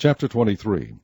Chapter 23.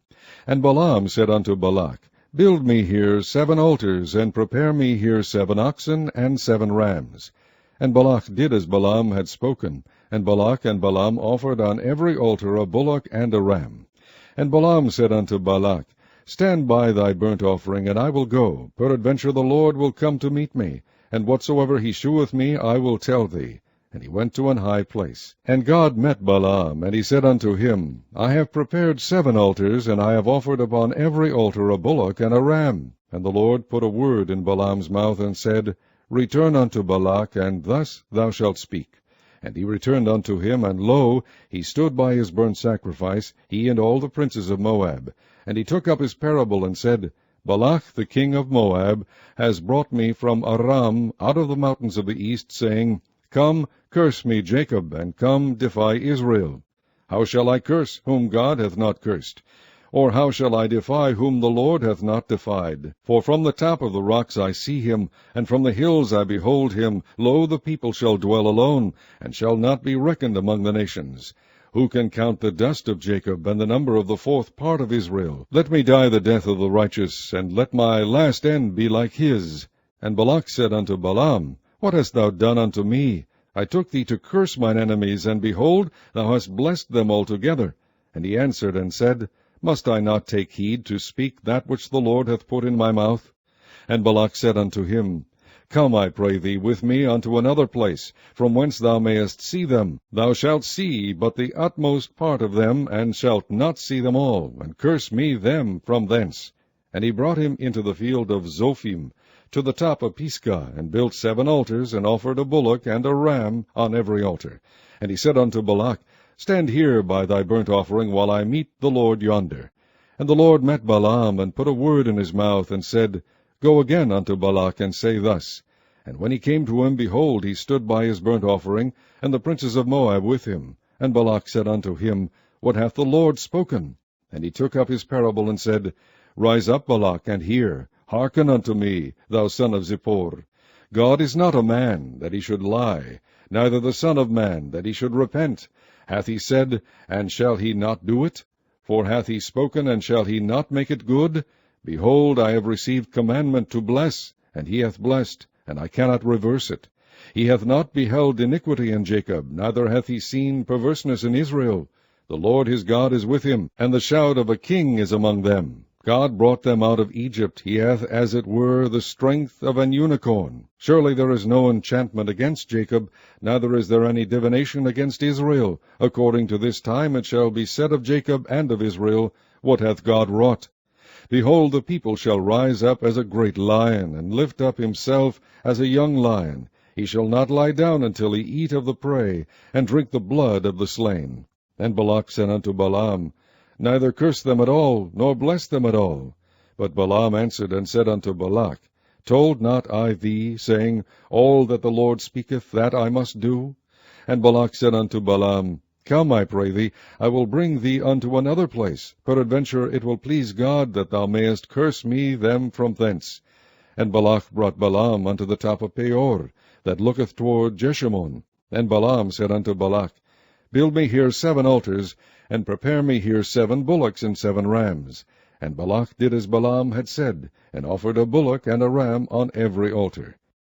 And Balaam said unto Balak, Build me here 7 altars, and prepare me here 7 oxen and 7 rams. And Balak did as Balaam had spoken, and Balak and Balaam offered on every altar a bullock and a ram. And Balaam said unto Balak, Stand by thy burnt offering, and I will go. Peradventure the Lord will come to meet me, and whatsoever he sheweth me I will tell thee. And he went to an high place. And God met Balaam, and he said unto him, I have prepared 7 altars, and I have offered upon every altar a bullock and a ram. And the Lord put a word in Balaam's mouth, and said, Return unto Balak, and thus thou shalt speak. And he returned unto him, and lo, he stood by his burnt sacrifice, he and all the princes of Moab. And he took up his parable, and said, Balak the king of Moab has brought me from Aram out of the mountains of the east, saying, Come, curse me, Jacob, and come, defy Israel. How shall I curse whom God hath not cursed? Or how shall I defy whom the Lord hath not defied? For from the top of the rocks I see him, and from the hills I behold him. Lo, the people shall dwell alone, and shall not be reckoned among the nations. Who can count the dust of Jacob, and the number of the 4th part of Israel? Let me die the death of the righteous, and let my last end be like his. And Balak said unto Balaam, What hast thou done unto me? I took thee to curse mine enemies, and behold, thou hast blessed them altogether. And he answered and said, Must I not take heed to speak that which the Lord hath put in my mouth? And Balak said unto him, Come, I pray thee, with me unto another place, from whence thou mayest see them. Thou shalt see but the utmost part of them, and shalt not see them all, and curse me them from thence. And he brought him into the field of Zophim, to the top of Pisgah, and built 7 altars, and offered a bullock and a ram on every altar. And he said unto Balak, Stand here by thy burnt offering, while I meet the Lord yonder. And the Lord met Balaam, and put a word in his mouth, and said, Go again unto Balak, and say thus. And when he came to him, behold, he stood by his burnt offering, and the princes of Moab with him. And Balak said unto him, What hath the Lord spoken? And he took up his parable, and said, Rise up, Balak, and hear. Hearken unto me, thou son of Zippor. God is not a man, that he should lie, neither the son of man, that he should repent. Hath he said, and shall he not do it? For hath he spoken, and shall he not make it good? Behold, I have received commandment to bless, and he hath blessed, and I cannot reverse it. He hath not beheld iniquity in Jacob, neither hath he seen perverseness in Israel. The Lord his God is with him, and the shout of a king is among them. God brought them out of Egypt. He hath, as it were, the strength of an unicorn. Surely there is no enchantment against Jacob, neither is there any divination against Israel. According to this time it shall be said of Jacob and of Israel, What hath God wrought? Behold, the people shall rise up as a great lion, and lift up himself as a young lion. He shall not lie down until he eat of the prey, and drink the blood of the slain. And Balak said unto Balaam, Neither curse them at all, nor bless them at all. But Balaam answered and said unto Balak, Told not I thee, saying, All that the Lord speaketh, that I must do? And Balak said unto Balaam, Come, I pray thee, I will bring thee unto another place. Peradventure it will please God that thou mayest curse me them from thence. And Balak brought Balaam unto the top of Peor, that looketh toward Jeshimon. And Balaam said unto Balak, Build me here 7 altars, and prepare me here 7 bullocks and 7 rams. And Balak did as Balaam had said, and offered a bullock and a ram on every altar.